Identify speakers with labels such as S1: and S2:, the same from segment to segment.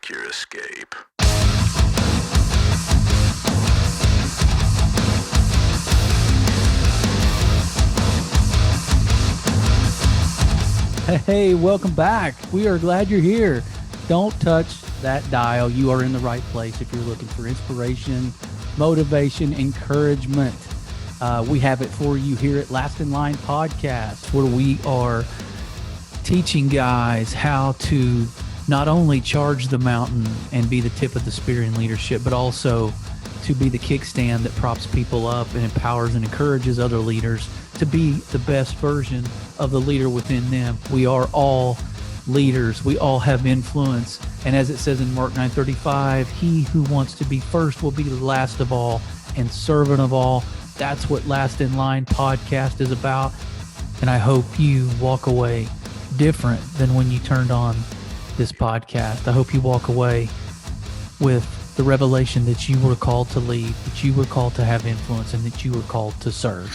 S1: block your escape.
S2: Hey, welcome back. We are glad you're here. Don't touch that dial. You are in the right place if you're looking for inspiration, motivation, encouragement. We have it for you here at Last in Line Podcast, where we are teaching guys how to not only charge the mountain and be the tip of the spear in leadership, but also to be the kickstand that props people up and empowers and encourages other leaders to be the best version of the leader within them. We are all leaders. We all have influence. And as it says in Mark 9:35, he who wants to be first will be the last of all and servant of all. That's what Last in Line Podcast is about. And I hope you walk away different than when you turned on this podcast. I hope you walk away with the revelation that you were called to lead, that you were called to have influence, and that you were called to serve.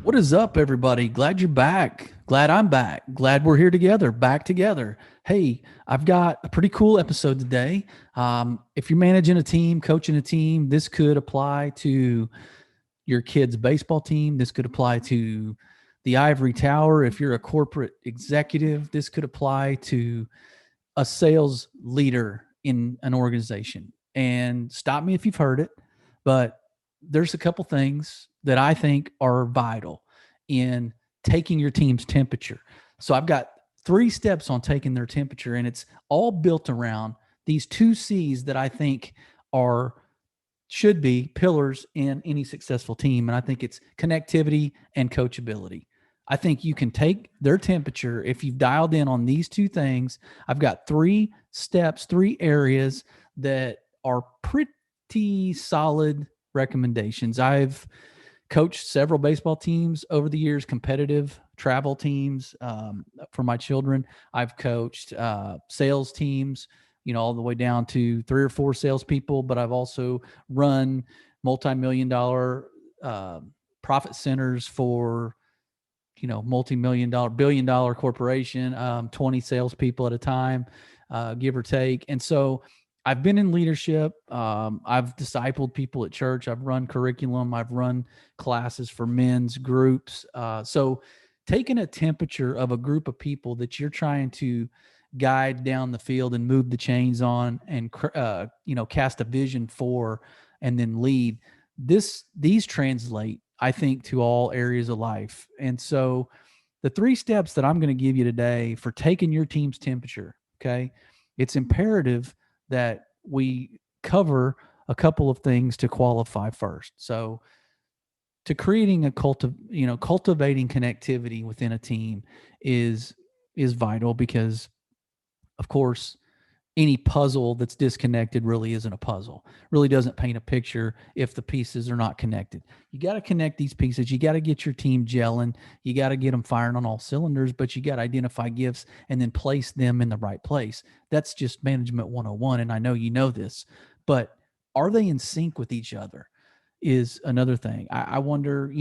S2: What is up, everybody? Glad you're back. Glad I'm back. Glad we're here together, back together. Hey, I've got a pretty cool episode today. If you're managing a team, coaching a team, this could apply to your kid's baseball team. This could apply to the ivory tower. If you're a corporate executive, this could apply to a sales leader in an organization. And stop me if you've heard it, but there's a couple things that I think are vital in taking your team's temperature. So I've got 3 steps on taking their temperature, and it's all built around these 2 C's that I think should be pillars in any successful team. And I think it's connectivity and coachability. I think you can take their temperature if you've dialed in on these 2 things. I've got 3 steps, 3 areas that are pretty solid recommendations. I've coached several baseball teams over the years, competitive travel teams for my children. I've coached sales teams, all the way down to 3 or 4 salespeople, but I've also run multi-million-dollar profit centers for multi-million-dollar, billion-dollar corporation, 20 salespeople at a time, give or take. And so I've been in leadership. I've discipled people at church. I've run curriculum. I've run classes for men's groups. So taking a temperature of a group of people that you're trying to guide down the field and move the chains on and, cast a vision for and then lead, these translate, I think, to all areas of life. And so the 3 steps that I'm going to give you today for taking your team's temperature, okay, it's imperative that we cover a couple of things to qualify first. So to creating cultivating connectivity within a team is vital, because of course any puzzle that's disconnected really isn't a puzzle, really doesn't paint a picture if the pieces are not connected. You got to connect these pieces. You got to get your team gelling. You got to get them firing on all cylinders, but you got to identify gifts and then place them in the right place. That's just management 101. And I know you know this, but are they in sync with each other is another thing. I wonder,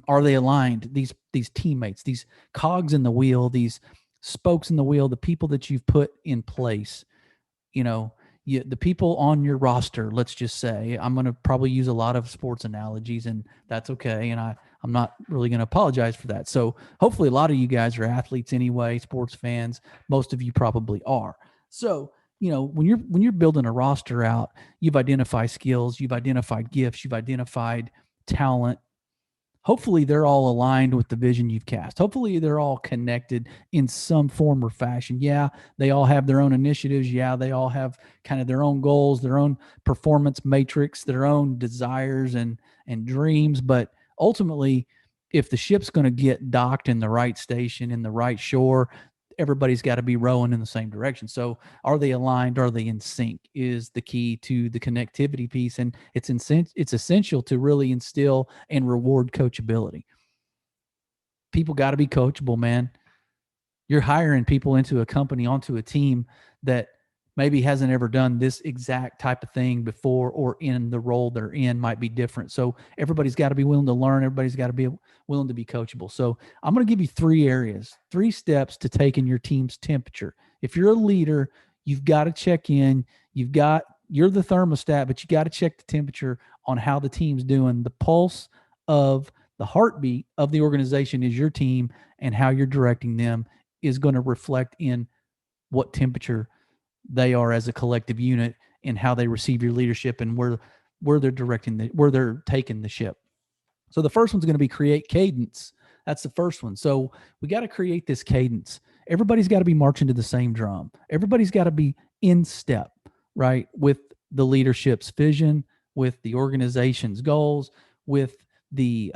S2: are they aligned? These teammates, these cogs in the wheel, these spokes in the wheel, the people that you've put in place, the people on your roster, let's just say. I'm going to probably use a lot of sports analogies, and that's okay. And I'm not really going to apologize for that. So hopefully a lot of you guys are athletes anyway, sports fans. Most of you probably are. So, when you're building a roster out, you've identified skills, you've identified gifts, you've identified talent. Hopefully they're all aligned with the vision you've cast. Hopefully they're all connected in some form or fashion. Yeah, they all have their own initiatives. Yeah, they all have kind of their own goals, their own performance matrix, their own desires and dreams. But ultimately, if the ship's going to get docked in the right station, in the right shore, everybody's got to be rowing in the same direction. So are they aligned? Are they in sync is the key to the connectivity piece. And it's essential to really instill and reward coachability. People got to be coachable, man. You're hiring people into a company, onto a team that maybe hasn't ever done this exact type of thing before, or in the role they're in might be different. So everybody's got to be willing to learn. Everybody's got to be willing to be coachable. So I'm going to give you 3 areas, 3 steps to taking your team's temperature. If you're a leader, You've got to check in. You're the thermostat, but you got to check the temperature on how the team's doing. The pulse of the heartbeat of the organization is your team, and how you're directing them is going to reflect in what temperature they are as a collective unit, and how they receive your leadership, and where they're where they're taking the ship. So the first one's going to be create cadence. That's the first one. So we got to create this cadence. Everybody's got to be marching to the same drum. Everybody's got to be in step, right, with the leadership's vision, with the organization's goals, with the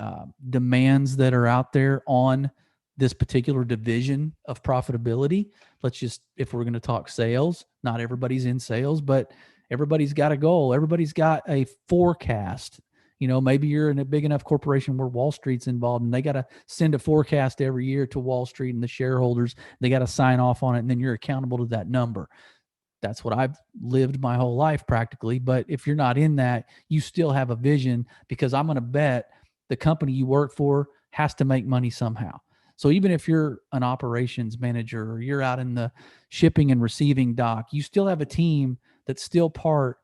S2: demands that are out there on this particular division of profitability. Let's just, if we're going to talk sales, not everybody's in sales, but everybody's got a goal. Everybody's got a forecast. Maybe you're in a big enough corporation where Wall Street's involved, and they got to send a forecast every year to Wall Street and the shareholders. They got to sign off on it, and then you're accountable to that number. That's what I've lived my whole life practically. But if you're not in that, you still have a vision, because I'm going to bet the company you work for has to make money somehow. So even if you're an operations manager, or you're out in the shipping and receiving dock, you still have a team that's still part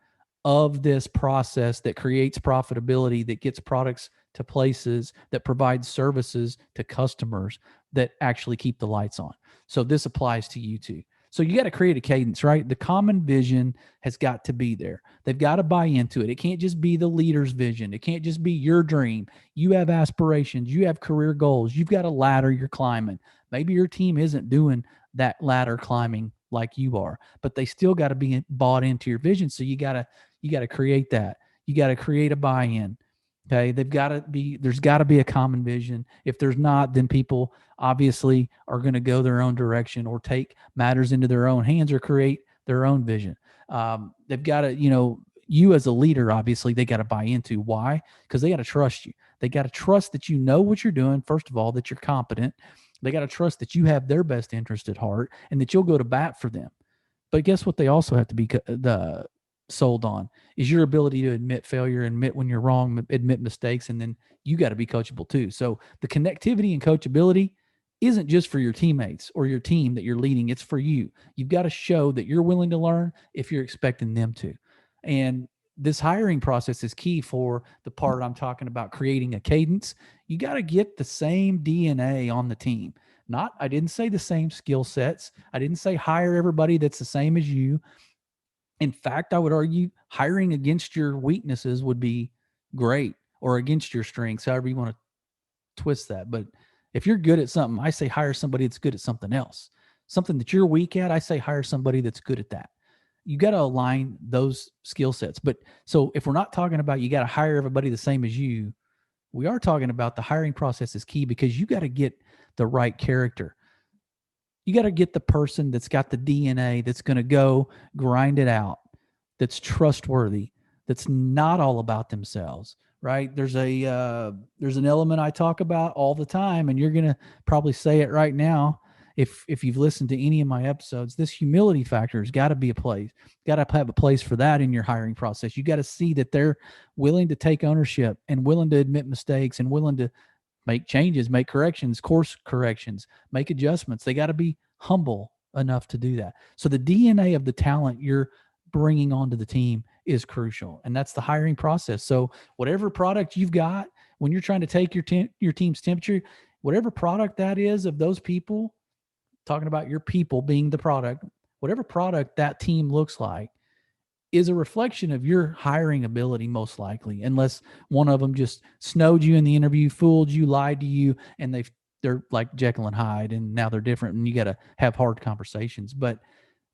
S2: of this process that creates profitability, that gets products to places, that provides services to customers, that actually keep the lights on. So this applies to you too. So you got to create a cadence, right? The common vision has got to be there. They've got to buy into it. It can't just be the leader's vision. It can't just be your dream. You have aspirations. You have career goals. You've got a ladder you're climbing. Maybe your team isn't doing that ladder climbing like you are, but they still got to be bought into your vision. So you got to create that. You got to create a buy-in. Okay. There's got to be a common vision. If there's not, then people obviously are going to go their own direction, or take matters into their own hands, or create their own vision. They've got to, you as a leader, obviously they got to buy into. Why? Because they got to trust you. They got to trust that you know what you're doing. First of all, that you're competent. They got to trust that you have their best interest at heart, and that you'll go to bat for them. But guess what? They also have to be sold on is your ability to admit failure, admit when you're wrong, admit mistakes, and then you got to be coachable too. So the connectivity and coachability isn't just for your teammates or your team that you're leading. It's for you. You've got to show that you're willing to learn if you're expecting them to. And this hiring process is key for the part I'm talking about, creating a cadence. You got to get the same DNA on the team. I didn't say the same skill sets. I didn't say hire everybody that's the same as you. In fact, I would argue hiring against your weaknesses would be great, or against your strengths, however you want to twist that. But if you're good at something, I say hire somebody that's good at something else. Something that you're weak at, I say hire somebody that's good at that. You got to align those skill sets. But so if we're not talking about you got to hire everybody the same as you, we are talking about the hiring process is key, because you got to get the right character. You got to get the person that's got the DNA, that's going to go grind it out, that's trustworthy, that's not all about themselves, right? There's an element I talk about all the time, and you're going to probably say it right now. If you've listened to any of my episodes, this humility factor has got to be got to have a place for that in your hiring process. You got to see that they're willing to take ownership, and willing to admit mistakes, and willing to make changes, make corrections, course corrections, make adjustments. They got to be humble enough to do that. So the DNA of the talent you're bringing onto the team is crucial, and that's the hiring process. So whatever product you've got, when you're trying to take your team's temperature, whatever product that is of those people, talking about your people being the product, whatever product that team looks like is a reflection of your hiring ability, most likely, unless one of them just snowed you in the interview, fooled you, lied to you, and they're like Jekyll and Hyde, and now they're different, and you got to have hard conversations. But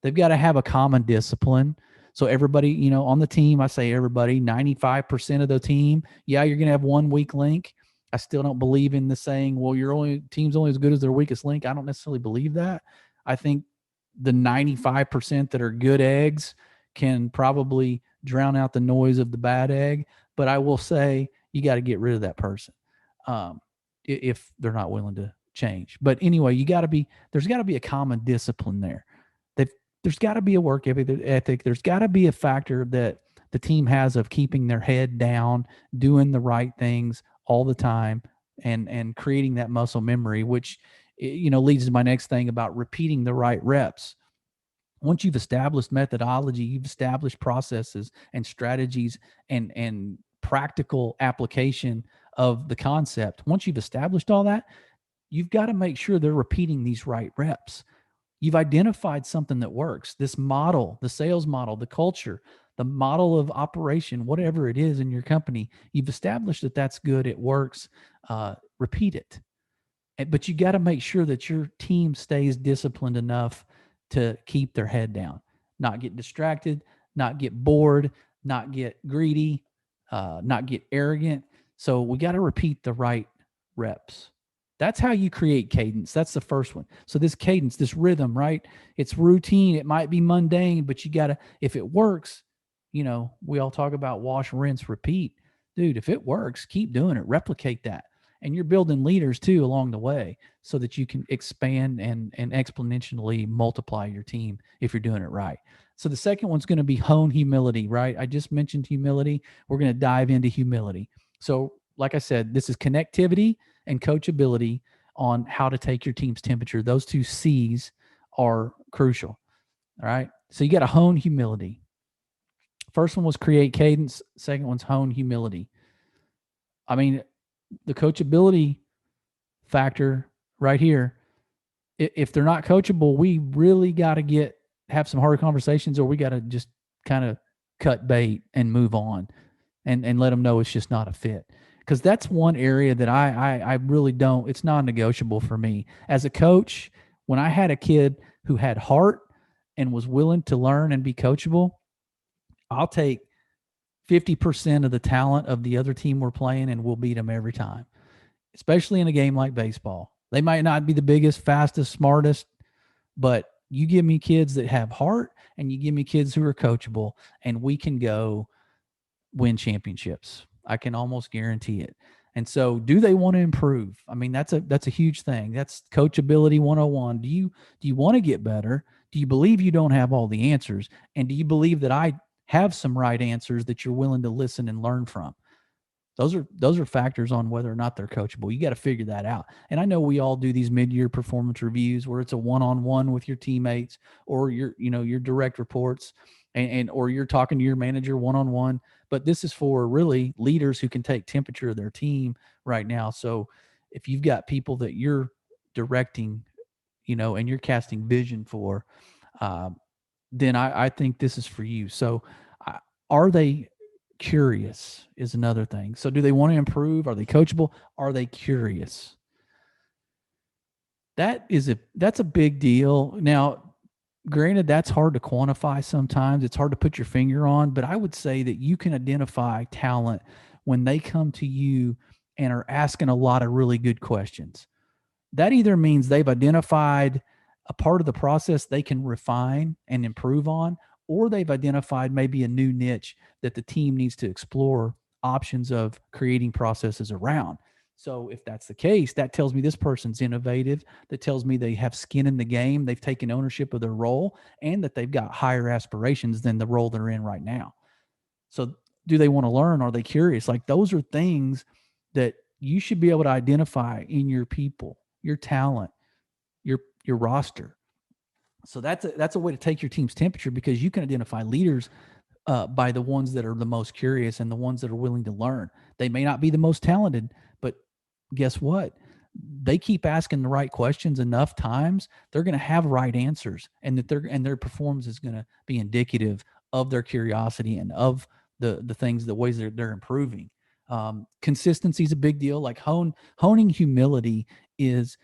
S2: they've got to have a common discipline. So everybody, on the team, I say everybody, 95% of the team, yeah, you're going to have one weak link. I still don't believe in the saying, well, team's only as good as their weakest link. I don't necessarily believe that. I think the 95% that are good eggs can probably drown out the noise of the bad egg. But I will say you got to get rid of that person if they're not willing to change. But anyway, there's got to be a common discipline there. There's got to be a work ethic. There's got to be a factor that the team has of keeping their head down, doing the right things all the time, and creating that muscle memory, which leads to my next thing about repeating the right reps. Once you've established methodology, you've established processes and strategies and practical application of the concept. Once you've established all that, you've got to make sure they're repeating these right reps. You've identified something that works. This model, the sales model, the culture, the model of operation, whatever it is in your company, you've established that that's good. It works. Repeat it. But you got to make sure that your team stays disciplined enough to keep their head down, not get distracted, not get bored, not get greedy, not get arrogant. So we got to repeat the right reps. That's how you create cadence. That's the first one. So this cadence, this rhythm, right? It's routine. It might be mundane, but you got to, if it works, we all talk about wash, rinse, repeat. Dude, if it works, keep doing it. Replicate that. And you're building leaders too along the way so that you can expand and exponentially multiply your team if you're doing it right. So the second one's going to be hone humility, right? I just mentioned humility. We're going to dive into humility. So like I said, this is connectivity and coachability on how to take your team's temperature. Those two C's are crucial. All right. So you got to hone humility. First one was create cadence. Second one's hone humility. I mean, the coachability factor right here, if they're not coachable, we really got to have some hard conversations, or we got to just kind of cut bait and move on and let them know it's just not a fit. Because that's one area that I really don't, it's non-negotiable for me. As a coach, when I had a kid who had heart and was willing to learn and be coachable, I'll take 50% of the talent of the other team we're playing and we'll beat them every time, especially in a game like baseball. They might not be the biggest, fastest, smartest, but you give me kids that have heart and you give me kids who are coachable, and we can go win championships. I can almost guarantee it. And so, do they want to improve? I mean, that's a huge thing. That's coachability 101. Do you want to get better? Do you believe you don't have all the answers? And do you believe that I have some right answers that you're willing to listen and learn from? Those are factors on whether or not they're coachable. You got to figure that out. And I know we all do these mid-year performance reviews where it's a one-on-one with your teammates or your direct reports, and or you're talking to your manager one-on-one. But this is for really leaders who can take temperature of their team right now. So if you've got people that you're directing, and you're casting vision for, then I think this is for you. So are they curious is another thing. So do they want to improve? Are they coachable? Are they curious? That's a big deal. Now, granted, that's hard to quantify sometimes. It's hard to put your finger on, but I would say that you can identify talent when they come to you and are asking a lot of really good questions. That either means they've identified a part of the process they can refine and improve on, or they've identified maybe a new niche that the team needs to explore options of creating processes around. So if that's the case, that tells me this person's innovative. That tells me they have skin in the game. They've taken ownership of their role, and that they've got higher aspirations than the role they're in right now. So do they want to learn? Are they curious? Like, those are things that you should be able to identify in your people, your talent, your roster. So that's a way to take your team's temperature, because you can identify leaders by the ones that are the most curious and the ones that are willing to learn. They may not be the most talented, but guess what? They keep asking the right questions enough times, they're going to have right answers, and their performance is going to be indicative of their curiosity and of the things, the ways they're improving. Consistency is a big deal. Like honing humility is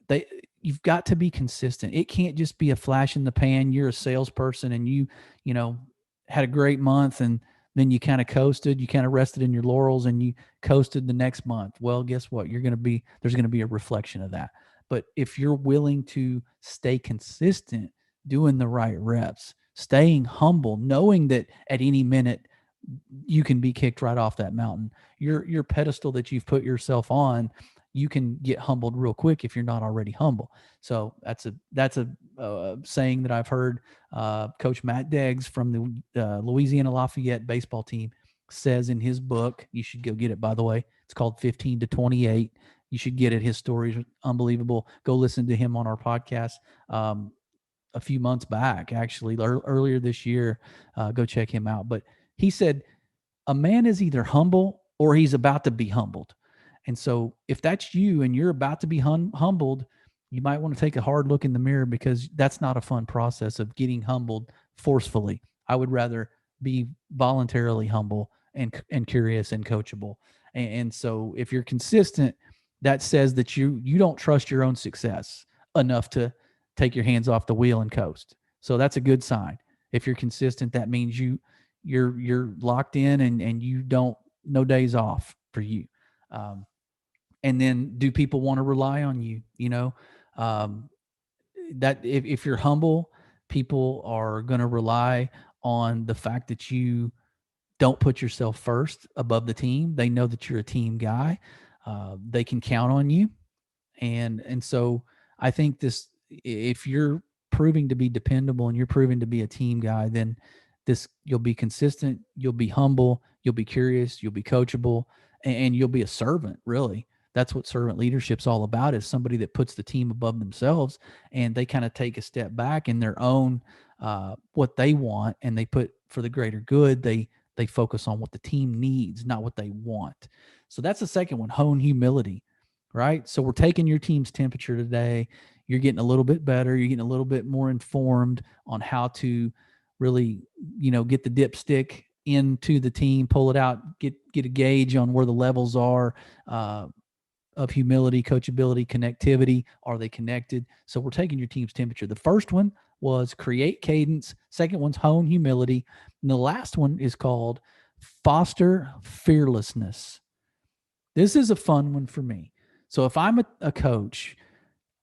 S2: they you've got to be consistent. It can't just be a flash in the pan. You're a salesperson and you know, had a great month, and then you kind of coasted, you kind of rested in your laurels and you coasted the next month. Well, guess what? There's going to be a reflection of that. But if you're willing to stay consistent, doing the right reps, staying humble, knowing that at any minute you can be kicked right off that mountain, your pedestal that you've put yourself on, you can get humbled real quick if you're not already humble. So that's a saying that I've heard. Coach Matt Deggs from the Louisiana Lafayette baseball team says in his book. You should go get it, by the way. It's called 15 to 28. You should get it. His story is unbelievable. Go listen to him on our podcast. a few months back, actually, earlier this year. Go check him out. But he said, a man is either humble or he's about to be humbled. And so if that's you and you're about to be humbled, you might want to take a hard look in the mirror, because that's not a fun process of getting humbled forcefully. I would rather be voluntarily humble and curious and coachable. And so if you're consistent, that says that you don't trust your own success enough to take your hands off the wheel and coast. So that's a good sign. If you're consistent, that means you're locked in, and you don't, no days off for you. Um, and then, do people want to rely on you? Um, that if you're humble, people are going to rely on the fact that you don't put yourself first above the team. They know that you're a team guy. They can count on you. And so I think this, if you're proving to be dependable and you're proving to be a team guy, then you'll be consistent, you'll be humble, you'll be curious, you'll be coachable, and you'll be a servant. Really, that's what servant leadership's all about, is somebody that puts the team above themselves, and they kind of take a step back in their own, what they want, and they put for the greater good. They focus on what the team needs, not what they want. So that's the second one: hone humility. Right. So we're taking your team's temperature today. You're getting a little bit better. You're getting a little bit more informed on how to really, get the dipstick into the team, pull it out, get a gauge on where the levels are, of humility, coachability, connectivity. Are they connected? So we're taking your team's temperature. The first one was create cadence. Second one's hone humility. And the last one is called foster fearlessness. This is a fun one for me. So if I'm a coach,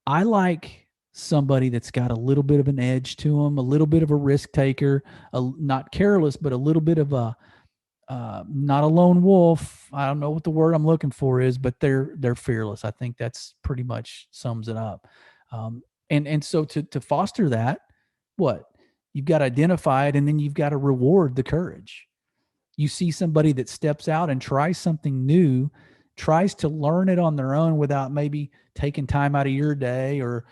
S2: I like somebody that's got a little bit of an edge to them, a little bit of a risk taker, not careless, but a little bit of a, not a lone wolf. I don't know what the word I'm looking for is, but they're fearless. I think that's pretty much sums it up. And so to foster that, what you've got to identify it, and then you've got to reward the courage. You see somebody that steps out and tries something new, tries to learn it on their own without maybe taking time out of your day, or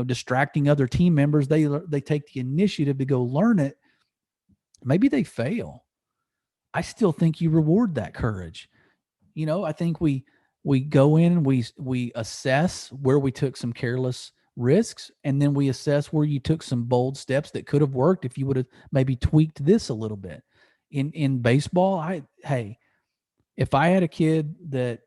S2: distracting other team members. They take the initiative to go learn it. Maybe they fail. I still think you reward that courage. I think we go in and we assess where we took some careless risks, and then we assess where you took some bold steps that could have worked if you would have maybe tweaked this a little bit. In baseball, if I had a kid that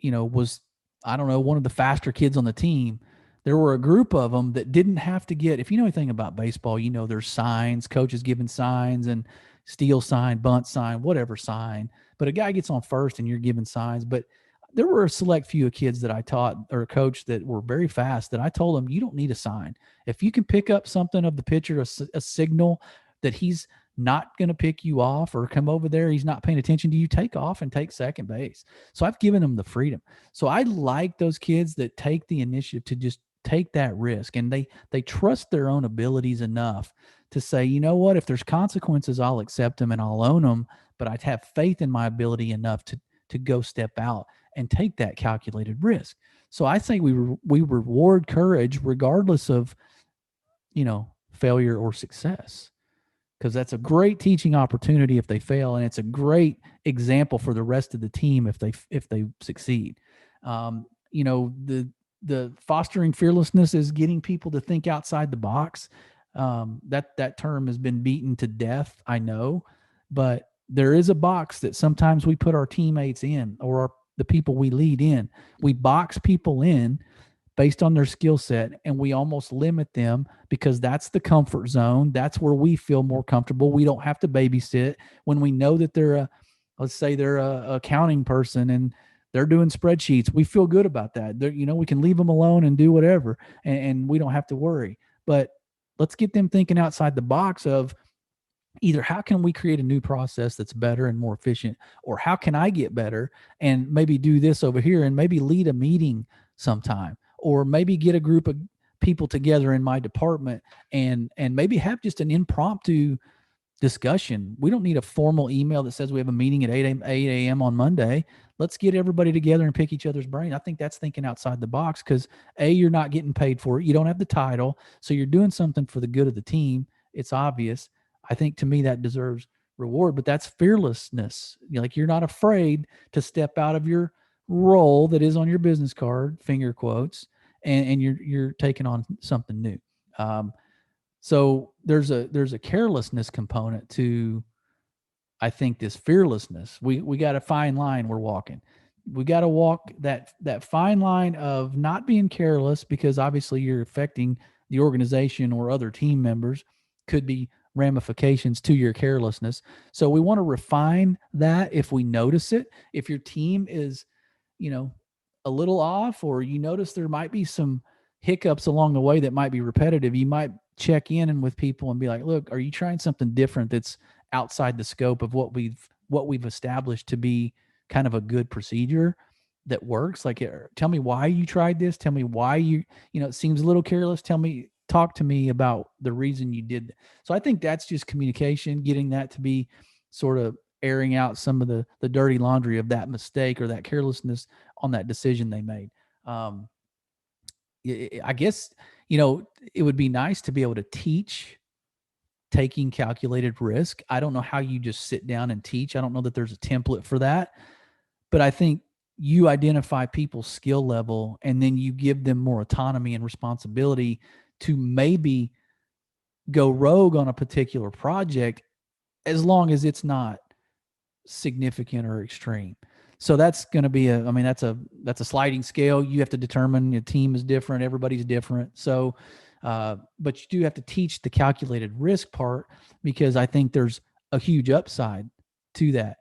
S2: was, I don't know, one of the faster kids on the team, there were a group of them that didn't have to get, if you know anything about baseball, there's signs, coaches giving signs, and steal sign, bunt sign, whatever sign. But a guy gets on first and you're giving signs. But there were a select few of kids that I taught or coached that were very fast, that I told them, you don't need a sign. If you can pick up something of the pitcher, a signal that he's not going to pick you off or come over there, he's not paying attention to you, take off and take second base. So I've given them the freedom. So I like those kids that take the initiative to just take that risk, and they trust their own abilities enough to say, you know what, if there's consequences, I'll accept them and I'll own them, but I have faith in my ability enough to go step out and take that calculated risk. So I think we reward courage regardless of, failure or success, because that's a great teaching opportunity if they fail, and it's a great example for the rest of the team if they succeed. The fostering fearlessness is getting people to think outside the box. That term has been beaten to death, I know, but there is a box that sometimes we put our teammates in, or the people we lead in. We box people in based on their skill set, and we almost limit them because that's the comfort zone. That's where we feel more comfortable. We don't have to babysit when we know that let's say they're a accounting person and they're doing spreadsheets. We feel good about that. We can leave them alone and do whatever, and we don't have to worry. But let's get them thinking outside the box of either how can we create a new process that's better and more efficient, or how can I get better and maybe do this over here and maybe lead a meeting sometime, or maybe get a group of people together in my department and maybe have just an impromptu discussion. We don't need a formal email that says we have a meeting at 8 a.m. on Monday. Let's get everybody together and pick each other's brain. I think that's thinking outside the box because you're not getting paid for it. You don't have the title. So you're doing something for the good of the team. It's obvious. I think to me that deserves reward, but that's fearlessness. Like you're not afraid to step out of your role that is on your business card, finger quotes, and you're taking on something new. So there's a carelessness component to, I think, this fearlessness. We got a fine line we're walking. We got to walk that fine line of not being careless because obviously you're affecting the organization or other team members. Could be ramifications to your carelessness. So we want to refine that if we notice it. If your team is, you know, a little off, or you notice there might be some hiccups along the way that might be repetitive, you might check in and with people and be like, look, are you trying something different that's outside the scope of what we've established to be kind of a good procedure that works? Like, tell me why you tried this. Tell me why it seems a little careless. Talk to me about the reason you did. So I think that's just communication, getting that to be sort of airing out some of the dirty laundry of that mistake or that carelessness on that decision they made. I guess, it would be nice to be able to teach taking calculated risk. I don't know how you just sit down and teach. I don't know that there's a template for that, but I think you identify people's skill level and then you give them more autonomy and responsibility to maybe go rogue on a particular project, as long as it's not significant or extreme. So that's going to be that's a sliding scale. You have to determine your team is different. Everybody's different. So, but you do have to teach the calculated risk part, because I think there's a huge upside to that.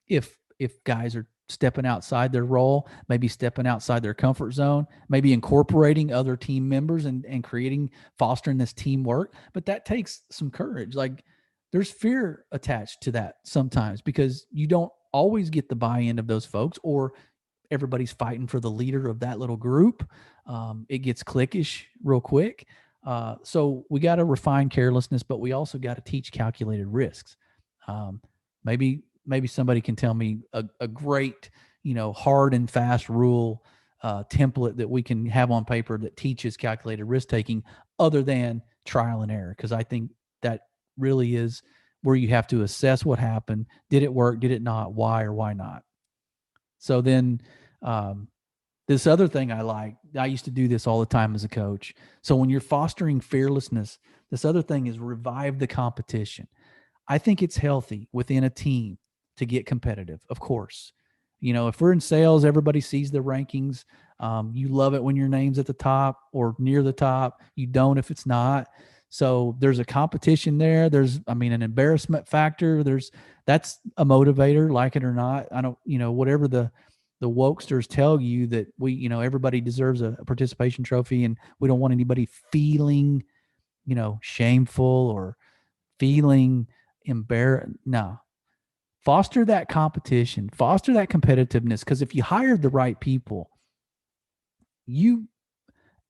S2: If guys are stepping outside their role, maybe stepping outside their comfort zone, maybe incorporating other team members and fostering this teamwork. But that takes some courage. Like, there's fear attached to that sometimes, because you don't always get the buy-in of those folks, or everybody's fighting for the leader of that little group. It gets cliquish real quick. So we got to refine carelessness, but we also got to teach calculated risks. Maybe somebody can tell me a great, hard and fast rule template that we can have on paper that teaches calculated risk taking, other than trial and error. Because I think that really is where you have to assess what happened. Did it work? Did it not? Why or why not? So then, this other thing I used to do this all the time as a coach. So when you're fostering fearlessness, this other thing is revive the competition. I think it's healthy within a team to get competitive, of course. If we're in sales, everybody sees the rankings. You love it when your name's at the top or near the top. You don't if it's not. So there's a competition there. There's, an embarrassment factor. That's a motivator, like it or not. I don't, whatever the wokesters tell you, that everybody deserves a participation trophy, and we don't want anybody feeling, shameful or feeling embarrassed. No. Foster that competition, foster that competitiveness, because if you hired the right people, you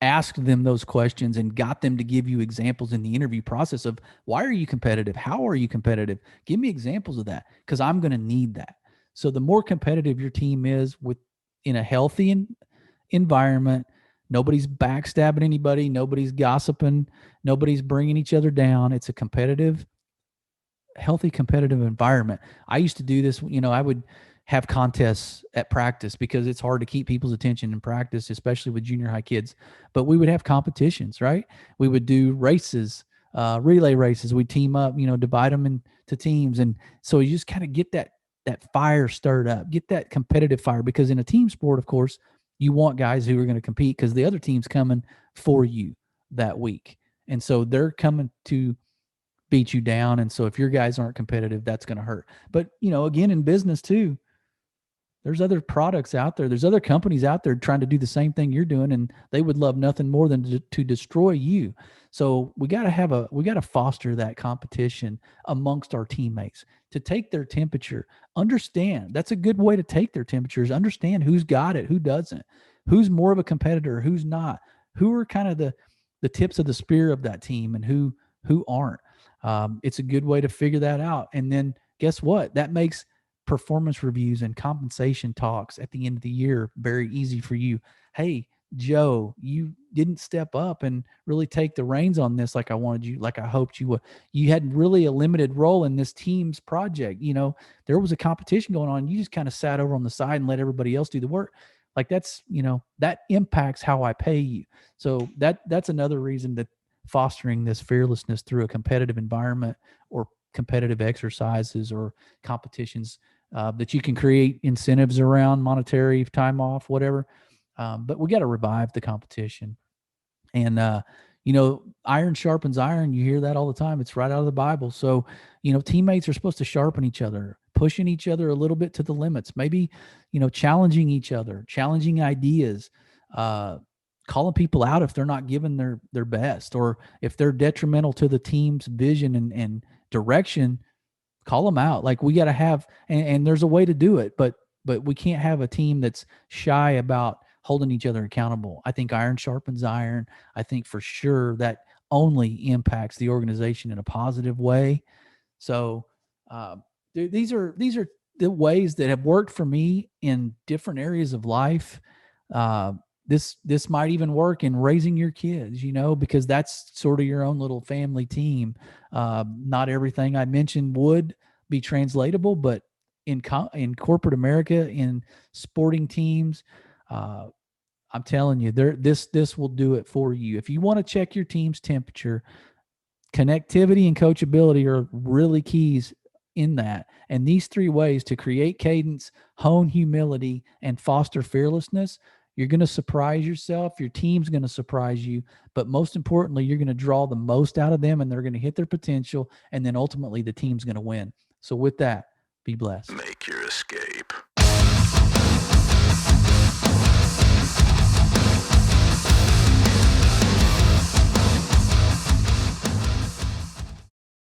S2: asked them those questions and got them to give you examples in the interview process of, why are you competitive? How are you competitive? Give me examples of that, because I'm going to need that. So the more competitive your team is in a healthy environment, nobody's backstabbing anybody, nobody's gossiping, nobody's bringing each other down. It's a healthy competitive environment. I used to do this, I would have contests at practice, because it's hard to keep people's attention in practice, especially with junior high kids. But we would have competitions, right? We would do races, relay races. We'd team up, divide them into teams. And so you just kind of get that fire stirred up, get that competitive fire, because in a team sport, of course, you want guys who are going to compete, because the other team's coming for you that week. And so they're coming to beat you down. And so if your guys aren't competitive, that's going to hurt. But, again, in business too, there's other products out there. There's other companies out there trying to do the same thing you're doing, and they would love nothing more than to destroy you. So we got to foster that competition amongst our teammates, to take their temperature. Understand, that's a good way to take their temperatures. Understand who's got it, who doesn't, who's more of a competitor, who's not, who are kind of the tips of the spear of that team, and who aren't. It's a good way to figure that out. And then guess what? That makes performance reviews and compensation talks at the end of the year very easy for you. Hey, Joe, you didn't step up and really take the reins on this like I wanted you, like I hoped you would. You had really a limited role in this team's project. There was a competition going on. You just kind of sat over on the side and let everybody else do the work. Like that impacts how I pay you. So that's another reason that fostering this fearlessness through a competitive environment or competitive exercises or competitions that you can create incentives around, monetary, time off, whatever. But we got to revive the competition. And, iron sharpens iron. You hear that all the time. It's right out of the Bible. So, teammates are supposed to sharpen each other, pushing each other a little bit to the limits, maybe, challenging each other, challenging ideas, uh, calling people out if they're not giving their best, or if they're detrimental to the team's vision and direction. Call them out. Like we got to have, and there's a way to do it, but we can't have a team that's shy about holding each other accountable. I think iron sharpens iron. I think for sure that only impacts the organization in a positive way. So these are the ways that have worked for me in different areas of life. Uh, this might even work in raising your kids, because that's sort of your own little family team. Not everything I mentioned would be translatable, but in corporate America, in sporting teams, uh, I'm telling you, this will do it for you. If you want to check your team's temperature, connectivity and coachability are really keys in that. And these three ways to create cadence, hone humility, and foster fearlessness, you're going to surprise yourself. Your team's going to surprise you. But most importantly, you're going to draw the most out of them and they're going to hit their potential. And then ultimately, the team's going to win. So, with that, be blessed.
S1: Make your escape.